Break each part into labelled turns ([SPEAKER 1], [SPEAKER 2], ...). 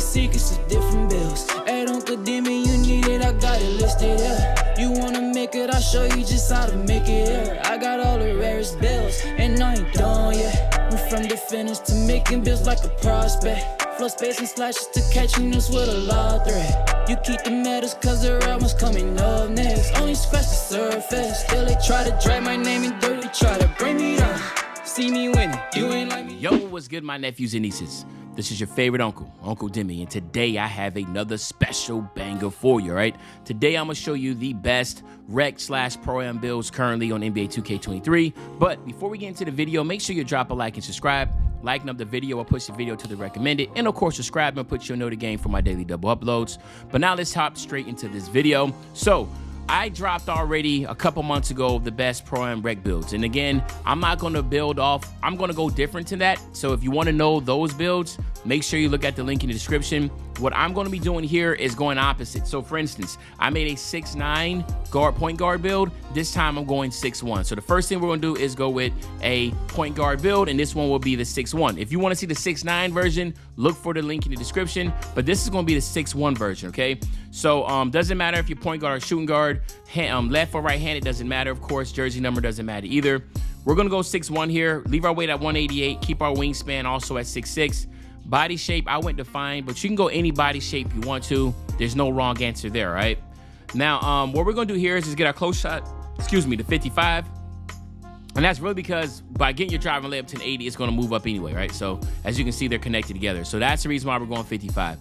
[SPEAKER 1] secrets of different bills. At Uncle Demi, you need it, I got it listed, yeah. You wanna make it, I'll show you just how to make it, yeah. I got all the rarest bills, and I ain't done yet. Went from the finish to making bills like a prospect. Flow space and slashes to catching us with a law threat. You keep the medals cause the right one's coming up next. Only scratch the surface. Still they try to drag my name in dirt, they try to bring me down. See me winning, you ain't like me.
[SPEAKER 2] Yo, what's good, my nephews and nieces? This is your favorite uncle, Uncle Demi, and today I have another special banger for you, right? Today I'm gonna show you the best rec/pro-am builds currently on NBA 2K23. But before we get into the video, make sure you drop a like and subscribe. Liking up the video will push the video to the recommended, and of course subscribe and put your note game for my daily double uploads. But now let's hop straight into this video. So I dropped already a couple months ago the best pro-am rec builds, and again, I'm not going to build off, I'm going to go different to that. So if you want to know those builds, make sure you look at the link in the description. What I'm going to be doing here is going opposite. So for instance, I made a 6'9" point guard build. This time I'm going 6'1". So the first thing we're going to do is go with a point guard build, and this one will be the 6'1". If you want to see the 6'9" version, look for the link in the description, but this is going to be the 6'1" version, okay? So doesn't matter if you're point guard or shooting guard, left or right handed, doesn't matter. Of course, jersey number doesn't matter either. We're going to go 6'1" here, leave our weight at 188, keep our wingspan also at 6'6". Body shape, I went defined, but you can go any body shape you want to. There's no wrong answer there, right? Now, what we're gonna do here is just get our close shot, to 55. And that's really because by getting your driving layup to an 80, it's gonna move up anyway, right? So as you can see, they're connected together. So that's the reason why we're going 55.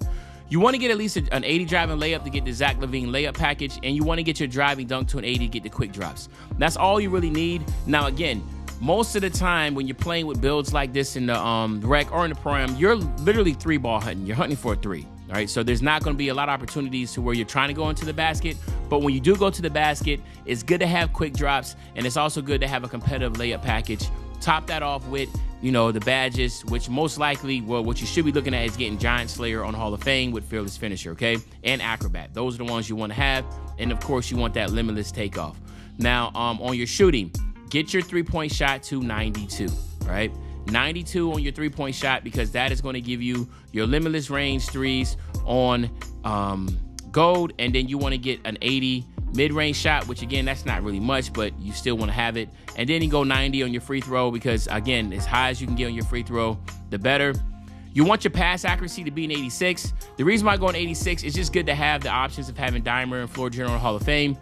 [SPEAKER 2] You wanna get at least an 80 driving layup to get the Zach LaVine layup package, and you wanna get your driving dunk to an 80 to get the quick drops. That's all you really need. Now again, most of the time when you're playing with builds like this in the rec or in the pro-am, you're literally three ball hunting. You're hunting for a three, all right? So there's not going to be a lot of opportunities to where you're trying to go into the basket, but when you do go to the basket, it's good to have quick drops, and it's also good to have a competitive layup package. Top that off with, you know, the badges, which most likely, well, what you should be looking at is getting Giant Slayer on Hall of Fame with Fearless Finisher, okay? And Acrobat. Those are the ones you want to have, and of course, you want that limitless takeoff. Now, on your shooting, get your three-point shot to 92, right? 92 on your three-point shot, because that is going to give you your limitless range threes on gold, and then you want to get an 80 mid-range shot, which again, that's not really much, but you still want to have it. And then you go 90 on your free throw, because again, as high as you can get on your free throw, the better. You want your pass accuracy to be an 86. The reason why I go an 86 is just good to have the options of having Dimer and Floor General Hall of Fame.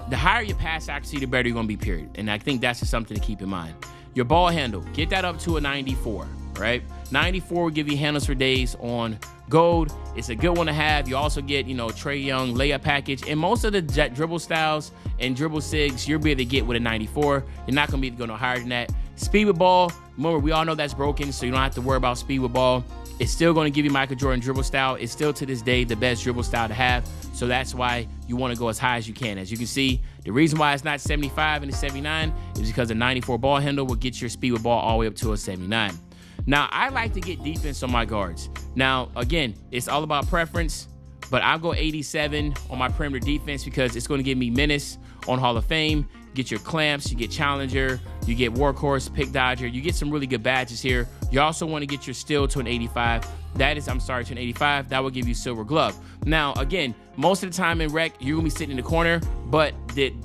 [SPEAKER 2] The higher your pass accuracy, the better you're going to be, period. And I think that's just something to keep in mind. Your ball handle, get that up to a 94, right? 94 will give you handles for days on gold. It's a good one to have. You also get, Trae Young layup package. And most of the dribble styles and dribble sigs, you'll be able to get with a 94. You're not going to be going no higher than that. Speed with ball, remember, we all know that's broken, so you don't have to worry about speed with ball. It's still going to give you Michael Jordan dribble style. It's still to this day the best dribble style to have. So that's why you want to go as high as you can. As you can see, the reason why it's not 75 and it's 79 is because a 94 ball handle will get your speed with ball all the way up to a 79. Now, I like to get defense on my guards. Now, again, it's all about preference, but I'll go 87 on my perimeter defense because it's going to give me menace on Hall of Fame. Get your clamps, you get challenger, you get workhorse, pick dodger, you get some really good badges here. You also want to get your steal to an 85. To an 85. That will give you silver glove. Now, again, most of the time in rec, you're going to be sitting in the corner, but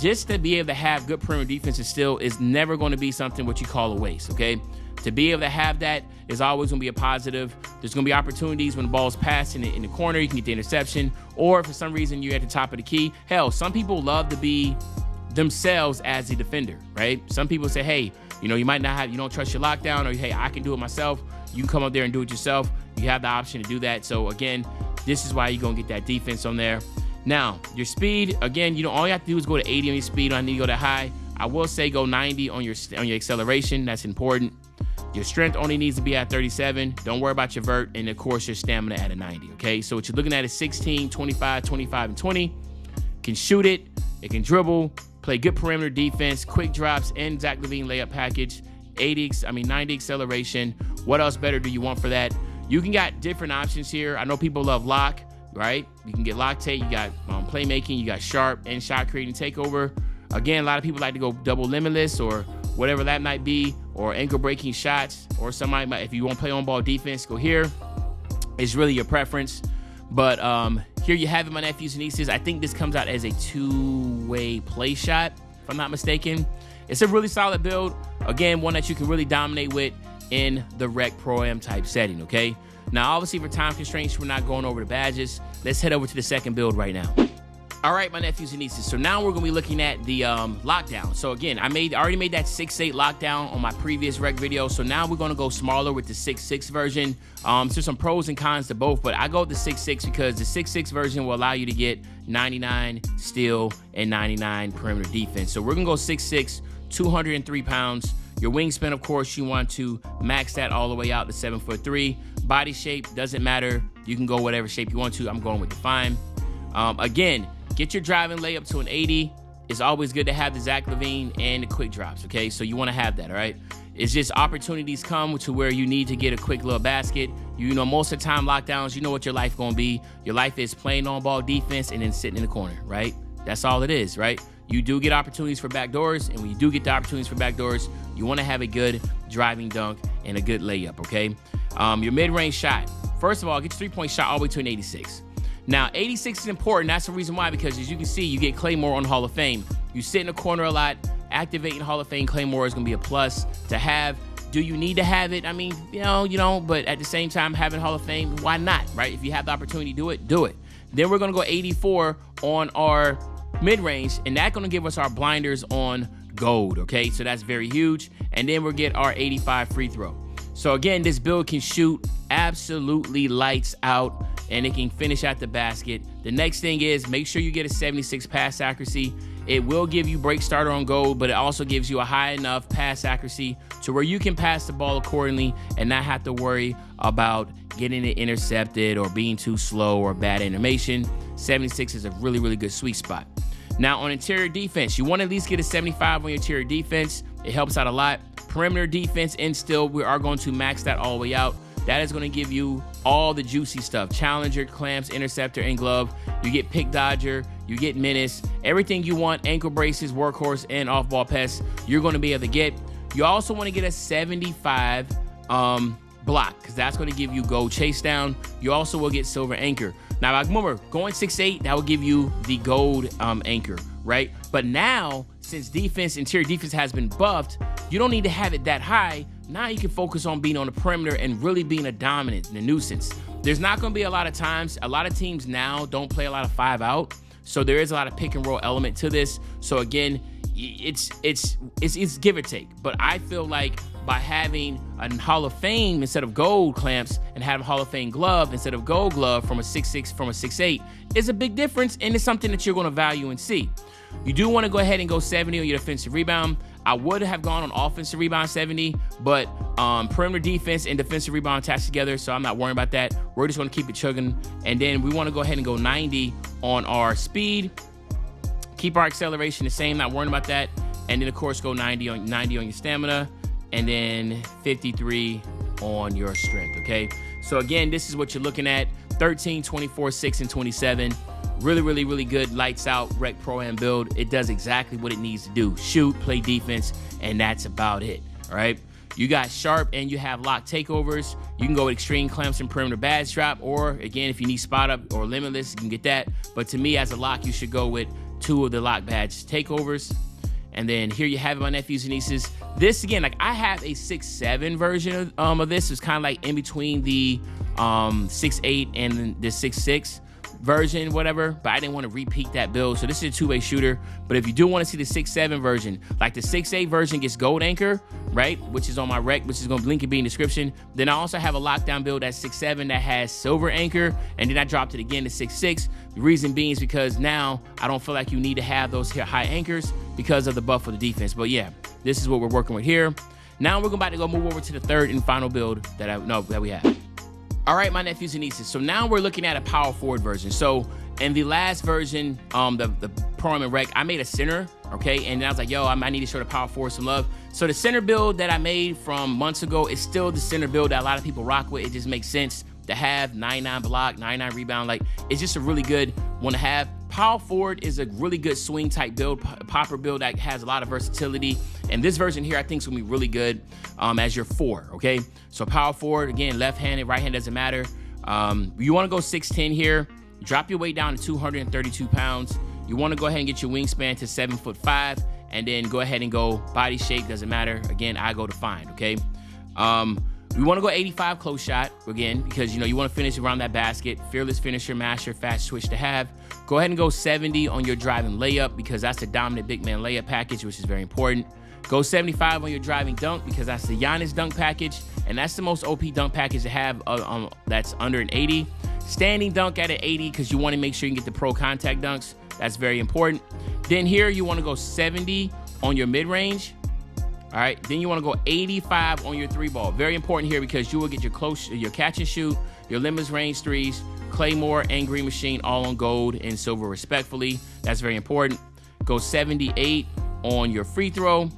[SPEAKER 2] just to be able to have good perimeter defense and steal is never going to be something what you call a waste, okay? To be able to have that is always going to be a positive. There's going to be opportunities when the ball's passed in the corner, you can get the interception, or if for some reason you're at the top of the key. Hell, some people love to be themselves as a defender, right? Some people say, hey, you might not have, you don't trust your lockdown, or hey, I can do it myself. You can come up there and do it yourself. You have the option to do that. So again, this is why you're gonna get that defense on there. Now, your speed, again, all you have to do is go to 80 on your speed. You don't need to go that high. I will say go 90 on your acceleration. That's important. Your strength only needs to be at 37. Don't worry about your vert, and of course your stamina at a 90. Okay, so what you're looking at is 16, 25, 25, and 20. Can shoot it. It can dribble. Play good perimeter defense, quick drops, and Zach LaVine layup package, 90 acceleration. What else better do you want for that? You can get different options here. I know people love lock, right? You can get loctate. You got playmaking. You got sharp and shot creating takeover. Again, a lot of people like to go double limitless or whatever that might be, or ankle breaking shots, or somebody might, if you want to play on ball defense, go here. It's really your preference. But here you have it, my nephews and nieces. I think this comes out as a two-way play shot, if I'm not mistaken. It's a really solid build. Again, one that you can really dominate with in the Rec Pro-Am type setting, okay? Now, obviously, for time constraints, we're not going over the badges. Let's head over to the second build right now. All right, my nephews and nieces. So now we're gonna be looking at the lockdown. So again, I already made that 6.8 lockdown on my previous rec video. So now we're gonna go smaller with the 6.6 version. There's some pros and cons to both, but I go with the 6.6 because the 6.6 version will allow you to get 99 steal and 99 perimeter defense. So we're gonna go 6'6", 203 pounds. Your wingspan, of course, you want to max that all the way out to 7'3". Body shape doesn't matter. You can go whatever shape you want to. I'm going with the fine. Again, get your driving layup to an 80. It's always good to have the Zach LaVine and the quick drops, okay? So you want to have that, all right? It's just opportunities come to where you need to get a quick little basket. You know, most of the time, lockdowns, you know what your life going to be. Your life is playing on-ball defense and then sitting in the corner, right? That's all it is, right? You do get opportunities for backdoors, and when you do get the opportunities for backdoors, you want to have a good driving dunk and a good layup, okay? Your mid-range shot. First of all, get your three-point shot all the way to an 86. Now, 86 is important. That's the reason why, because as you can see, you get Claymore on Hall of Fame. You sit in the corner a lot. Activating Hall of Fame Claymore is going to be a plus to have. Do you need to have it? I mean, you know, but at the same time, having Hall of Fame, why not, right? If you have the opportunity to do it, do it. Then we're going to go 84 on our mid-range, and that's going to give us our blinders on gold, okay? So that's very huge. And then we'll get our 85 free throw. So again, this build can shoot absolutely lights out, and it can finish at the basket. The next thing is make sure you get a 76 pass accuracy. It will give you break starter on gold, but it also gives you a high enough pass accuracy to where you can pass the ball accordingly and not have to worry about getting it intercepted or being too slow or bad animation. 76 is a really, really good sweet spot. Now on interior defense, you want to at least get a 75 on your interior defense. It helps out a lot. Perimeter defense and still, we are going to max that all the way out. That is going to give you all the juicy stuff. Challenger, clamps, interceptor, and glove. You get pick dodger, you get menace, everything you want, ankle braces, workhorse, and off-ball pests, you're going to be able to get. You also want to get a 75 block, because that's going to give you gold chase down. You also will get silver anchor. Now, remember, going 6'8", that will give you the gold anchor, right? But now, since defense, interior defense has been buffed, you don't need to have it that high. Now you can focus on being on the perimeter and really being a dominant and a nuisance. There's not going to be a lot of times. A lot of teams now don't play a lot of 5 out, so there is a lot of pick and roll element to this. So again, it's give or take. But I feel like by having a Hall of Fame instead of gold clamps and having Hall of Fame glove instead of gold glove from a 6'6" from a 6'8" is a big difference, and it's something that you're going to value and see. You do want to go ahead and go 70 on your defensive rebound. I would have gone on offensive rebound 70, but perimeter defense and defensive rebound attached together, so I'm not worrying about that. We're just going to keep it chugging. And then we want to go ahead and go 90 on our speed. Keep our acceleration the same, not worrying about that. And then, of course, go 90 on your stamina, and then 53 on your strength, okay? So, again, this is what you're looking at. 13, 24, 6, and 27. Really, really, really good lights out Rec Pro-Am build. It does exactly what it needs to do. Shoot, play defense, and that's about it, all right? You got sharp and you have lock takeovers. You can go with extreme clamps and perimeter badge drop, or again, if you need spot up or limitless, you can get that. But to me, as a lock, you should go with 2 of the lock badge takeovers. And then here you have it, my nephews and nieces. This, again, like I have a 6'7" version of this. It's kind of like in between the 6'8" and the 6'6". version, whatever, but I didn't want to repeat that build. So this is a two-way shooter. But if you do want to see the 6'7" version, like the 6'8" version gets gold anchor, right, which is on my rec, which is going to link and be in the description. Then I also have a lockdown build at 6'7" that has silver anchor, and then I dropped it again to 6'6". The reason being is because now I don't feel like you need to have those high anchors because of the buff for the defense. But yeah, this is what we're working with here. Now we're about to go move over to the third and final build that we have. All right, my nephews and nieces. So now we're looking at a power forward version. So in the last version, the Pro-Am and Rec, I made a center, okay? And then I was like, yo, I might need to show the power forward some love. So the center build that I made from months ago is still the center build that a lot of people rock with. It just makes sense to have 99 block, 99 rebound. Like, it's just a really good one to have. Power forward is a really good swing type build, popper build that has a lot of versatility. And this version here, I think, is gonna be really good as your 4, okay? So power forward, again, left-handed, right hand doesn't matter. You want to go 6'10" here. Drop your weight down to 232 pounds. You want to go ahead and get your wingspan to 7'5", and then go ahead and go body shape. Doesn't matter. Again, I go defined, okay? We want to go 85 close shot, again, because, you want to finish around that basket. Fearless finisher, master, fast twitch to have. Go ahead and go 70 on your driving layup, because that's the dominant big man layup package, which is very important. Go 75 on your driving dunk, because that's the Giannis dunk package, and that's the most OP dunk package to have that's under an 80. Standing dunk at an 80, because you want to make sure you can get the pro contact dunks. That's very important. Then here you want to go 70 on your mid-range. All right, then you want to go 85 on your 3-ball. Very important here, because you will get your catch and shoot, your limitless range threes, Claymore and Green Machine all on gold and silver respectfully. That's very important. Go 78 on your free throw.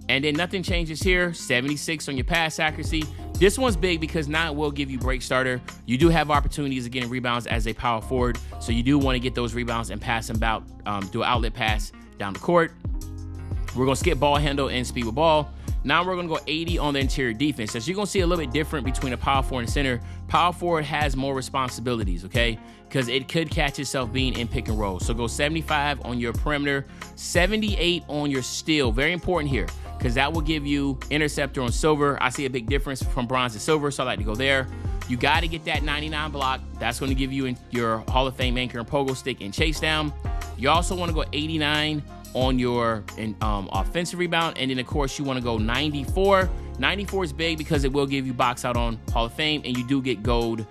[SPEAKER 2] And then nothing changes here. 76 on your pass accuracy. This one's big because now it will give you break starter. You do have opportunities of getting rebounds as a power forward, so you do want to get those rebounds and pass them out, do an outlet pass down the court. We're going to skip ball handle and speed with ball. Now we're going to go 80 on the interior defense. As you're going to see a little bit different between a power forward and center. Power forward has more responsibilities, okay? Because it could catch itself being in pick and roll. So go 75 on your perimeter, 78 on your steal. Very important here, because that will give you interceptor on silver. I see a big difference from bronze to silver, so I like to go there. You got to get that 99 block. That's going to give you your Hall of Fame anchor and pogo stick and chase down. You also want to go 89 on your offensive rebound. And then, of course, you want to go 94. 94 is big because it will give you box out on Hall of Fame, and you do get gold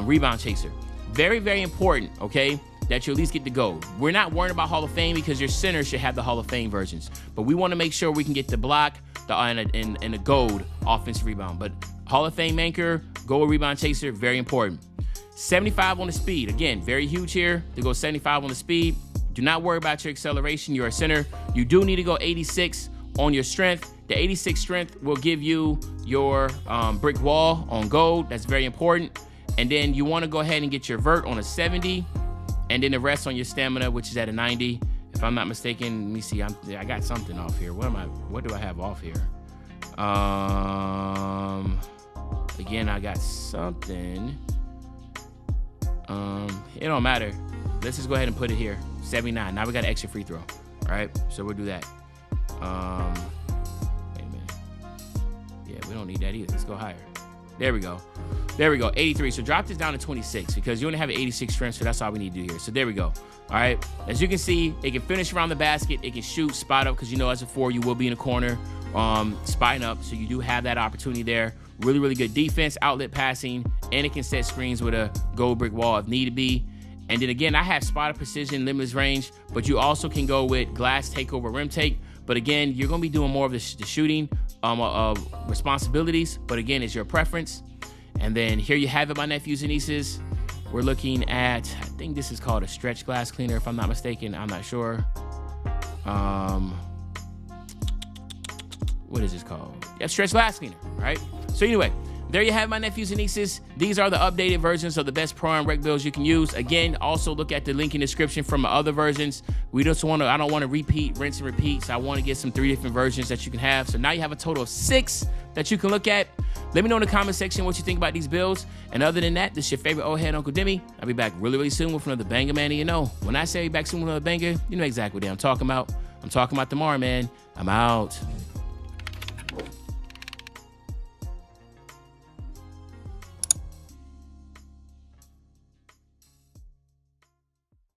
[SPEAKER 2] rebound chaser. Very, very important, okay, that you at least get the gold. We're not worried about Hall of Fame because your center should have the Hall of Fame versions. But we want to make sure we can get the block and the gold offensive rebound. But Hall of Fame anchor, gold rebound chaser, very important. 75 on the speed. Again, very huge here to go 75 on the speed. Do not worry about your acceleration. You're a center. You do need to go 86 on your strength. The 86 strength will give you your brick wall on gold. That's very important. And then you want to go ahead and get your vert on a 70. And then the rest on your stamina, which is at a 90. If I'm not mistaken, let me see. I got something off here. What do I have off here? Again, I got something. It don't matter. Let's just go ahead and put it here. 79. Now we got an extra free throw. All right, so we'll do that. Wait a minute. Yeah, we don't need that either. Let's go higher. There we go. There we go. 83. So drop this down to 26 because you only have an 86 strength, so that's all we need to do here. So there we go. All right. As you can see, it can finish around the basket. It can shoot, spot up, because as a 4, you will be in a corner, spotting up. So you do have that opportunity there. Really, really good defense, outlet passing, and it can set screens with a gold brick wall if need be. And then again, I have spot up precision, limitless range, but you also can go with glass takeover, rim take. But again, you're going to be doing more of the shooting responsibilities. But again, it's your preference. And then here you have it, my nephews and nieces. We're looking at, I think this is called a stretch glass cleaner, if I'm not mistaken. I'm not sure. What is this called? Yeah, stretch glass cleaner, right? So anyway, there you have, my nephews and nieces. These are the updated versions of the best ProAM rec builds you can use. Again, also look at the link in the description from the other versions. I don't want to repeat, rinse and repeat. So I want to get some 3 different versions that you can have. So now you have a total of 6 that you can look at. Let me know in the comment section what you think about these builds. And other than that, this is your favorite old head, Uncle Demi. I'll be back really, really soon with another banger, man. And when I say back soon with another banger, you know exactly what I'm talking about. I'm talking about tomorrow, man. I'm out.